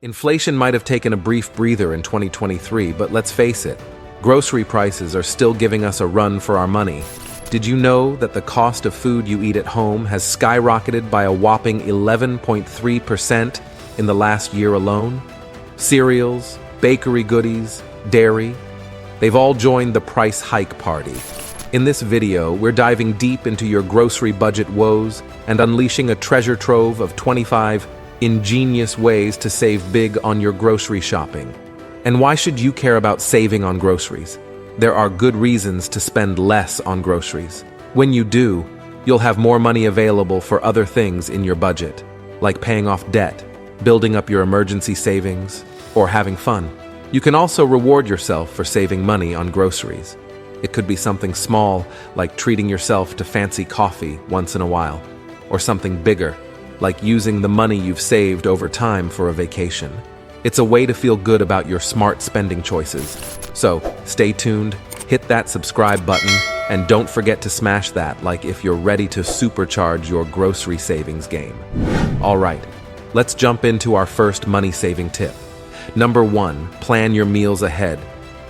Inflation might have taken a brief breather in 2023, but let's face it, grocery prices are still giving us a run for our money. Did you know that the cost of food you eat at home has skyrocketed by a whopping 11.3% in the last year alone? Cereals, bakery goodies, dairy, they've all joined the price hike party. In this video, we're diving deep into your grocery budget woes and unleashing a treasure trove of 25 ingenious ways to save big on your grocery shopping. And why should you care about saving on groceries? There are good reasons to spend less on groceries. When you do, you'll have more money available for other things in your budget, like paying off debt, building up your emergency savings, or having fun. You can also reward yourself for saving money on groceries. It could be something small, like treating yourself to fancy coffee once in a while, or something bigger, like using the money you've saved over time for a vacation. It's a way to feel good about your smart spending choices. So, stay tuned, hit that subscribe button, and don't forget to smash that like if you're ready to supercharge your grocery savings game. All right, let's jump into our first money-saving tip. Number 1, plan your meals ahead.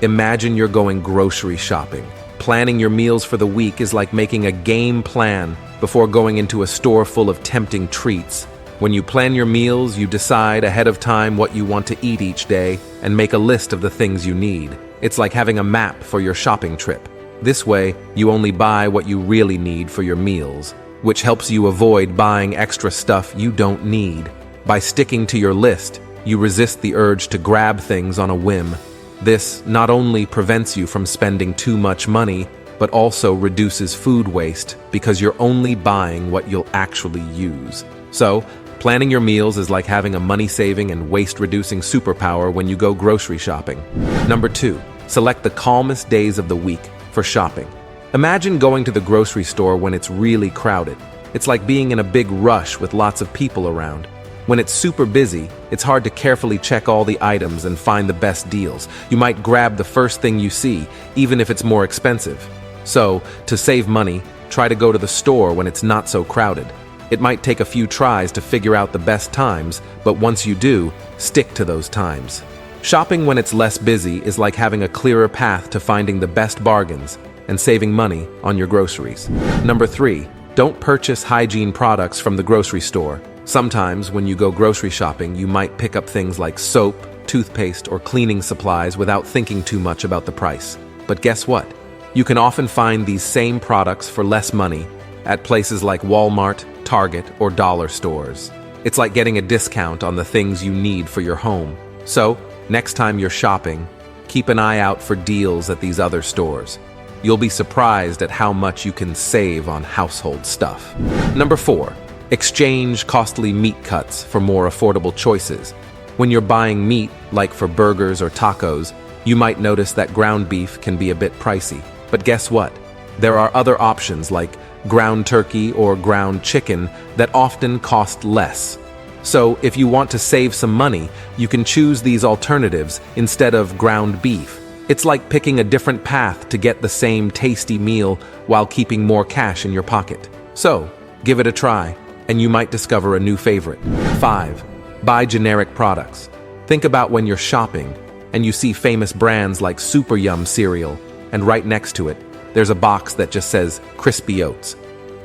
Imagine you're going grocery shopping. Planning your meals for the week is like making a game plan before going into a store full of tempting treats. When you plan your meals, you decide ahead of time what you want to eat each day and make a list of the things you need. It's like having a map for your shopping trip. This way, you only buy what you really need for your meals, which helps you avoid buying extra stuff you don't need. By sticking to your list, you resist the urge to grab things on a whim. This not only prevents you from spending too much money, but also reduces food waste because you're only buying what you'll actually use. So, planning your meals is like having a money-saving and waste-reducing superpower when you go grocery shopping. Number 2, select the calmest days of the week for shopping. Imagine going to the grocery store when it's really crowded. It's like being in a big rush with lots of people around. When it's super busy, it's hard to carefully check all the items and find the best deals. You might grab the first thing you see, even if it's more expensive. So, to save money, try to go to the store when it's not so crowded. It might take a few tries to figure out the best times, but once you do, stick to those times. Shopping when it's less busy is like having a clearer path to finding the best bargains and saving money on your groceries. Number 3, don't purchase hygiene products from the grocery store. Sometimes, when you go grocery shopping, you might pick up things like soap, toothpaste, or cleaning supplies without thinking too much about the price. But guess what? You can often find these same products for less money at places like Walmart, Target, or dollar stores. It's like getting a discount on the things you need for your home. So, next time you're shopping, keep an eye out for deals at these other stores. You'll be surprised at how much you can save on household stuff. Number 4, exchange costly meat cuts for more affordable choices. When you're buying meat, like for burgers or tacos, you might notice that ground beef can be a bit pricey. But guess what? There are other options like ground turkey or ground chicken that often cost less. So if you want to save some money, you can choose these alternatives instead of ground beef. It's like picking a different path to get the same tasty meal while keeping more cash in your pocket. So, give it a try, and you might discover a new favorite. 5, buy generic products. Think about when you're shopping and you see famous brands like Super Yum cereal, and right next to it, there's a box that just says Crispy Oats.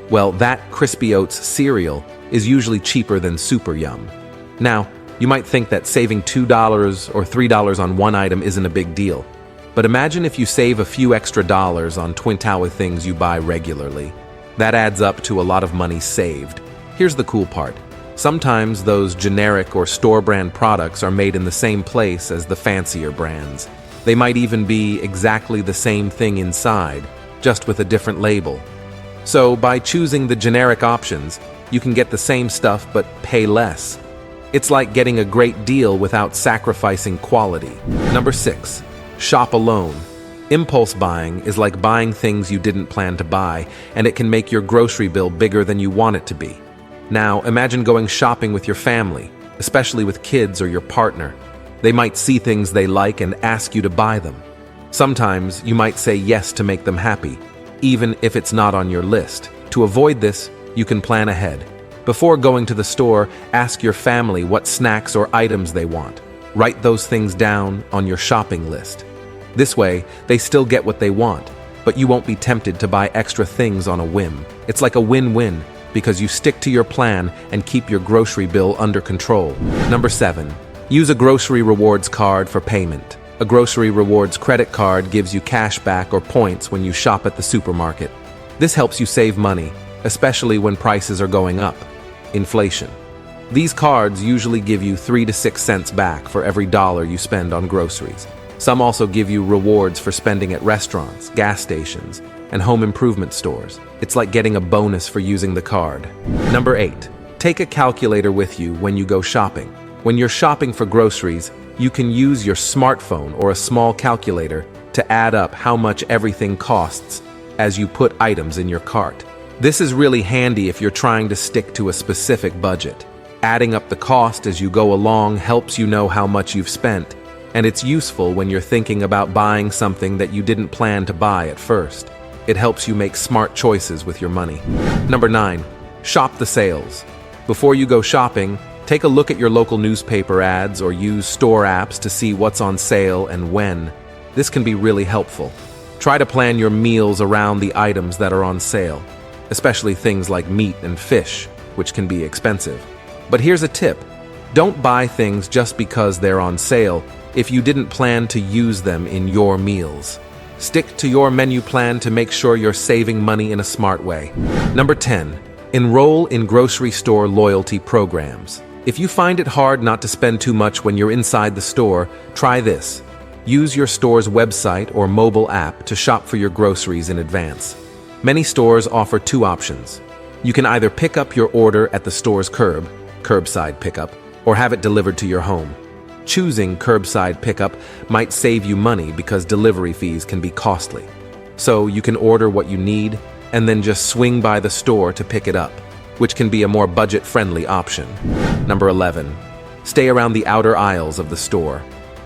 Well, that Crispy Oats cereal is usually cheaper than Super Yum. Now, you might think that saving $2 or $3 on one item isn't a big deal, but imagine if you save a few extra dollars on Twin Tower things you buy regularly. That adds up to a lot of money saved. Here's the cool part. Sometimes those generic or store-brand products are made in the same place as the fancier brands. They might even be exactly the same thing inside, just with a different label. So by choosing the generic options, you can get the same stuff but pay less. It's like getting a great deal without sacrificing quality. Number 6, shop alone. Impulse buying is like buying things you didn't plan to buy, and it can make your grocery bill bigger than you want it to be. Now, imagine going shopping with your family, especially with kids or your partner. They might see things they like and ask you to buy them. Sometimes you might say yes to make them happy, even if it's not on your list. To avoid this, you can plan ahead. Before going to the store, ask your family what snacks or items they want. Write those things down on your shopping list. This way, they still get what they want, but you won't be tempted to buy extra things on a whim. It's like a win-win, because you stick to your plan and keep your grocery bill under control. Number 7. Use a grocery rewards card for payment. A grocery rewards credit card gives you cash back or points when you shop at the supermarket. This helps you save money, especially when prices are going up. Inflation. These cards usually give you 3 to 6 cents back for every dollar you spend on groceries. Some also give you rewards for spending at restaurants, gas stations, and home improvement stores. It's like getting a bonus for using the card. Number 8. Take a calculator with you when you go shopping. When you're shopping for groceries, you can use your smartphone or a small calculator to add up how much everything costs as you put items in your cart. This is really handy if you're trying to stick to a specific budget. Adding up the cost as you go along helps you know how much you've spent, and it's useful when you're thinking about buying something that you didn't plan to buy at first. It helps you make smart choices with your money. Number 9. Shop the sales. Before you go shopping, take a look at your local newspaper ads or use store apps to see what's on sale and when. This can be really helpful. Try to plan your meals around the items that are on sale, especially things like meat and fish, which can be expensive. But here's a tip. Don't buy things just because they're on sale if you didn't plan to use them in your meals. Stick to your menu plan to make sure you're saving money in a smart way. Number 10. Enroll in grocery store loyalty programs. If you find it hard not to spend too much when you're inside the store, try this. Use your store's website or mobile app to shop for your groceries in advance. Many stores offer 2 options. You can either pick up your order at the store's curbside pickup, or have it delivered to your home. Choosing curbside pickup might save you money because delivery fees can be costly. So you can order what you need and then just swing by the store to pick it up, which can be a more budget-friendly option. Number 11. Stay around the outer aisles of the store.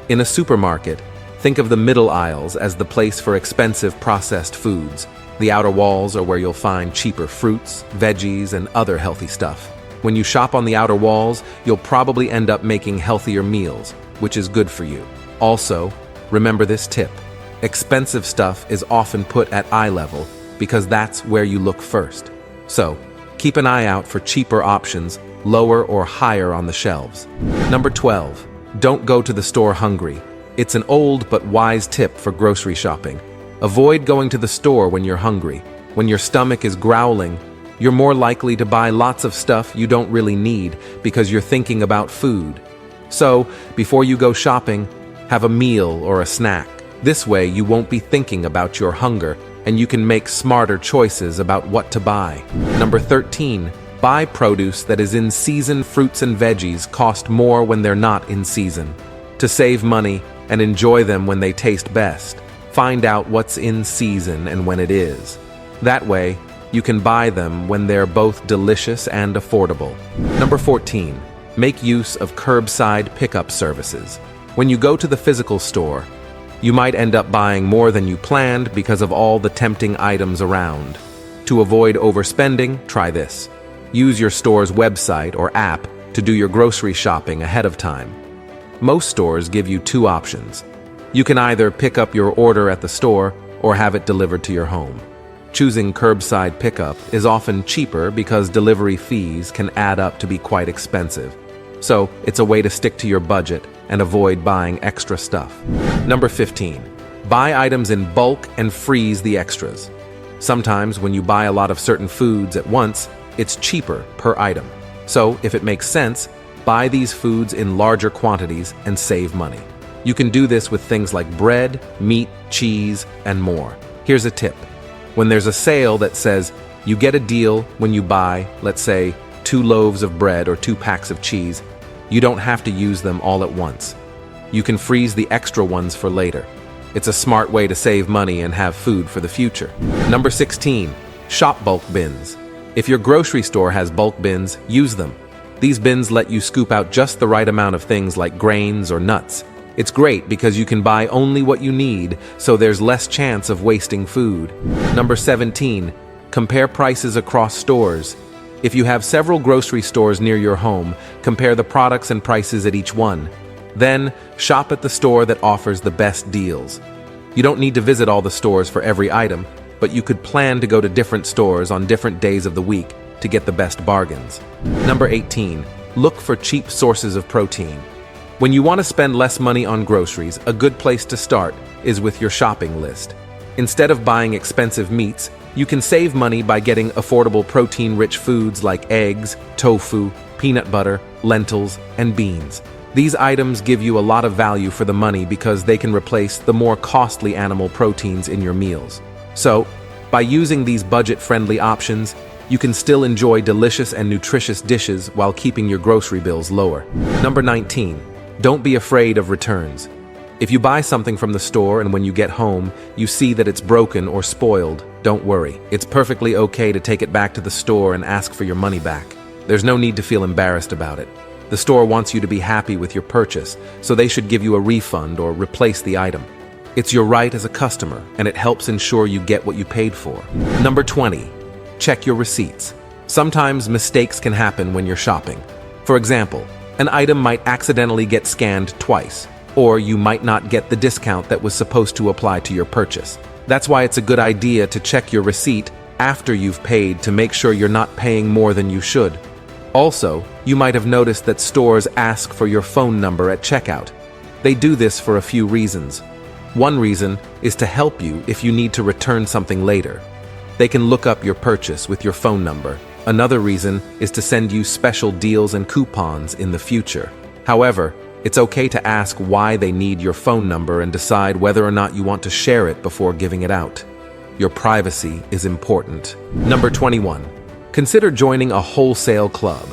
In a supermarket, think of the middle aisles as the place for expensive processed foods. The outer walls are where you'll find cheaper fruits, veggies, and other healthy stuff. When you shop on the outer walls, you'll probably end up making healthier meals, which is good for you. Also, remember this tip. Expensive stuff is often put at eye level because that's where you look first. So, keep an eye out for cheaper options, lower or higher on the shelves. Number 12. Don't go to the store hungry. It's an old but wise tip for grocery shopping. Avoid going to the store when you're hungry. When your stomach is growling, you're more likely to buy lots of stuff you don't really need because you're thinking about food. So, before you go shopping, have a meal or a snack. This way, you won't be thinking about your hunger, and you can make smarter choices about what to buy. Number 13. Buy produce that is in season. Fruits and veggies cost more when they're not in season. To save money and enjoy them when they taste best, find out what's in season and when it is. That way, you can buy them when they're both delicious and affordable. Number 14. Make use of curbside pickup services. When you go to the physical store, you might end up buying more than you planned because of all the tempting items around. To avoid overspending, try this. Use your store's website or app to do your grocery shopping ahead of time. Most stores give you 2 options. You can either pick up your order at the store or have it delivered to your home. Choosing curbside pickup is often cheaper because delivery fees can add up to be quite expensive. So it's a way to stick to your budget and avoid buying extra stuff. Number 15. Buy items in bulk and freeze the extras. Sometimes when you buy a lot of certain foods at once, it's cheaper per item. So if it makes sense, buy these foods in larger quantities and save money. You can do this with things like bread, meat, cheese, and more. Here's a tip. When there's a sale that says you get a deal when you buy, let's say, 2 loaves of bread or 2 packs of cheese, you don't have to use them all at once. You can freeze the extra ones for later. It's a smart way to save money and have food for the future. Number 16. Shop bulk bins. If your grocery store has bulk bins, use them. These bins let you scoop out just the right amount of things like grains or nuts. It's great because you can buy only what you need, so there's less chance of wasting food. Number 17. Compare prices across stores. If you have several grocery stores near your home, compare the products and prices at each one. Then, shop at the store that offers the best deals. You don't need to visit all the stores for every item, but you could plan to go to different stores on different days of the week to get the best bargains. Number 18. Look for cheap sources of protein. When you want to spend less money on groceries, a good place to start is with your shopping list. Instead of buying expensive meats, you can save money by getting affordable protein-rich foods like eggs, tofu, peanut butter, lentils, and beans. These items give you a lot of value for the money because they can replace the more costly animal proteins in your meals. So, by using these budget-friendly options, you can still enjoy delicious and nutritious dishes while keeping your grocery bills lower. Number 19. Don't be afraid of returns. If you buy something from the store and when you get home, you see that it's broken or spoiled, don't worry. It's perfectly okay to take it back to the store and ask for your money back. There's no need to feel embarrassed about it. The store wants you to be happy with your purchase, so they should give you a refund or replace the item. It's your right as a customer, and it helps ensure you get what you paid for. Number 20. Check your receipts. Sometimes mistakes can happen when you're shopping. For example, an item might accidentally get scanned twice, or you might not get the discount that was supposed to apply to your purchase. That's why it's a good idea to check your receipt after you've paid to make sure you're not paying more than you should. Also, you might have noticed that stores ask for your phone number at checkout. They do this for a few reasons. One reason is to help you if you need to return something later. They can look up your purchase with your phone number. Another reason is to send you special deals and coupons in the future. However, it's okay to ask why they need your phone number and decide whether or not you want to share it before giving it out. Your privacy is important. Number 21. Consider joining a wholesale club.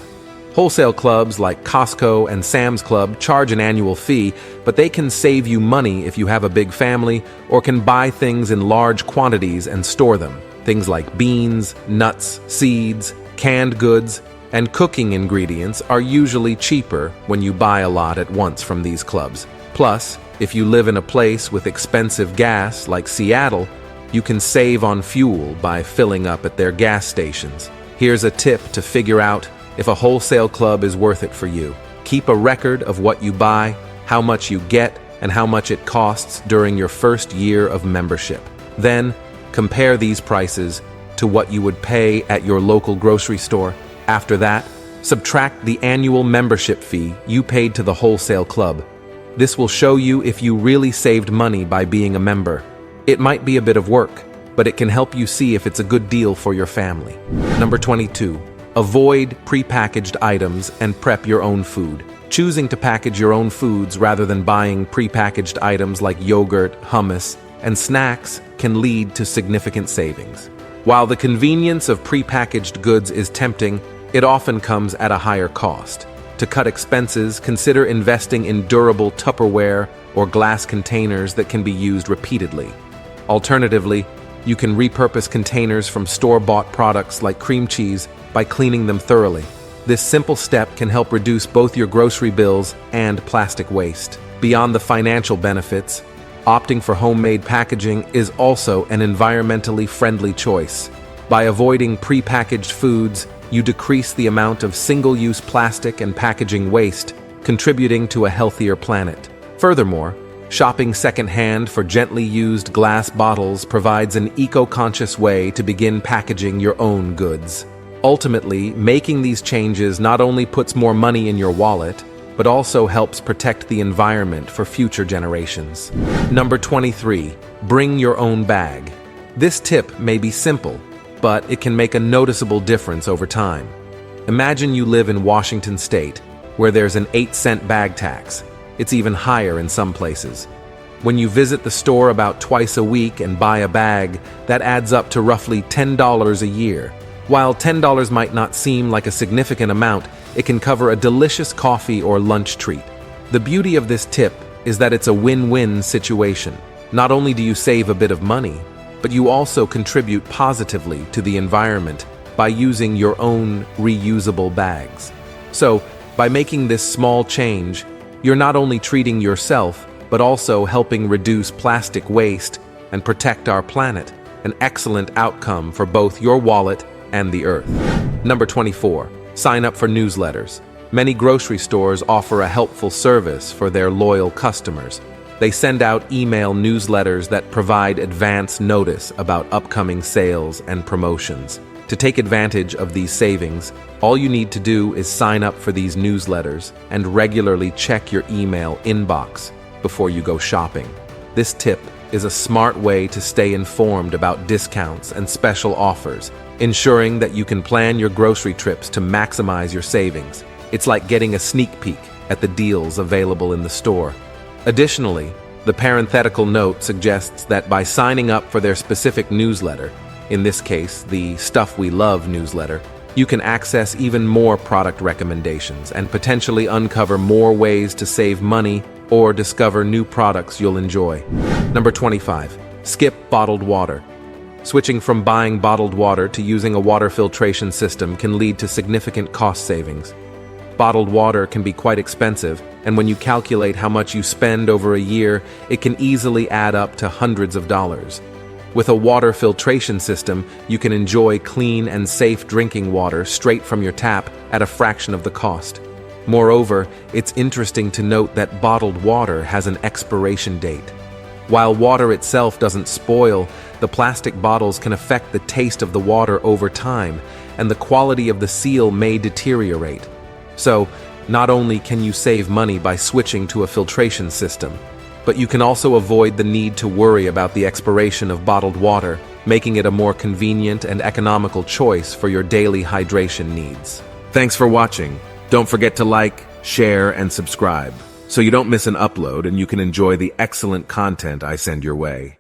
Wholesale clubs like Costco and Sam's Club charge an annual fee, but they can save you money if you have a big family or can buy things in large quantities and store them. Things like beans, nuts, seeds, canned goods, and cooking ingredients are usually cheaper when you buy a lot at once from these clubs. Plus, if you live in a place with expensive gas like Seattle, you can save on fuel by filling up at their gas stations. Here's a tip to figure out if a wholesale club is worth it for you. Keep a record of what you buy, how much you get, and how much it costs during your first year of membership. Then, compare these prices to what you would pay at your local grocery store. After that, subtract the annual membership fee you paid to the wholesale club. This will show you if you really saved money by being a member. It might be a bit of work, but it can help you see if it's a good deal for your family. Number 22. Avoid prepackaged items and prep your own food. Choosing to package your own foods rather than buying prepackaged items like yogurt, hummus, and snacks can lead to significant savings. While the convenience of prepackaged goods is tempting, it often comes at a higher cost. To cut expenses, consider investing in durable Tupperware or glass containers that can be used repeatedly. Alternatively, you can repurpose containers from store-bought products like cream cheese by cleaning them thoroughly. This simple step can help reduce both your grocery bills and plastic waste. Beyond the financial benefits, opting for homemade packaging is also an environmentally friendly choice. By avoiding prepackaged foods, you decrease the amount of single-use plastic and packaging waste, contributing to a healthier planet. Furthermore, shopping secondhand for gently used glass bottles provides an eco-conscious way to begin packaging your own goods. Ultimately, making these changes not only puts more money in your wallet, but also helps protect the environment for future generations. Number 23. Bring your own bag. This tip may be simple, but it can make a noticeable difference over time. Imagine you live in Washington State, where there's an 8-cent bag tax. It's even higher in some places. When you visit the store about twice a week and buy a bag, that adds up to roughly $10 a year. While $10 might not seem like a significant amount, it can cover a delicious coffee or lunch treat. The beauty of this tip is that it's a win-win situation. Not only do you save a bit of money, but you also contribute positively to the environment by using your own reusable bags. So, by making this small change, you're not only treating yourself, but also helping reduce plastic waste and protect our planet, an excellent outcome for both your wallet and the earth. Number 24. Sign up for newsletters. Many grocery stores offer a helpful service for their loyal customers. They send out email newsletters that provide advance notice about upcoming sales and promotions. To take advantage of these savings, all you need to do is sign up for these newsletters and regularly check your email inbox before you go shopping. This tip is a smart way to stay informed about discounts and special offers, ensuring that you can plan your grocery trips to maximize your savings. It's like getting a sneak peek at the deals available in the store. Additionally, the parenthetical note suggests that by signing up for their specific newsletter, in this case, the Stuff We Love newsletter, you can access even more product recommendations and potentially uncover more ways to save money or discover new products you'll enjoy. Number 25. Skip bottled water. Switching from buying bottled water to using a water filtration system can lead to significant cost savings. Bottled water can be quite expensive, and when you calculate how much you spend over a year, it can easily add up to hundreds of dollars. With a water filtration system, you can enjoy clean and safe drinking water straight from your tap at a fraction of the cost. Moreover, it's interesting to note that bottled water has an expiration date. While water itself doesn't spoil, the plastic bottles can affect the taste of the water over time, and the quality of the seal may deteriorate. So, not only can you save money by switching to a filtration system, but you can also avoid the need to worry about the expiration of bottled water, making it a more convenient and economical choice for your daily hydration needs. Thanks for watching. Don't forget to like, share, and subscribe, so you don't miss an upload and you can enjoy the excellent content I send your way.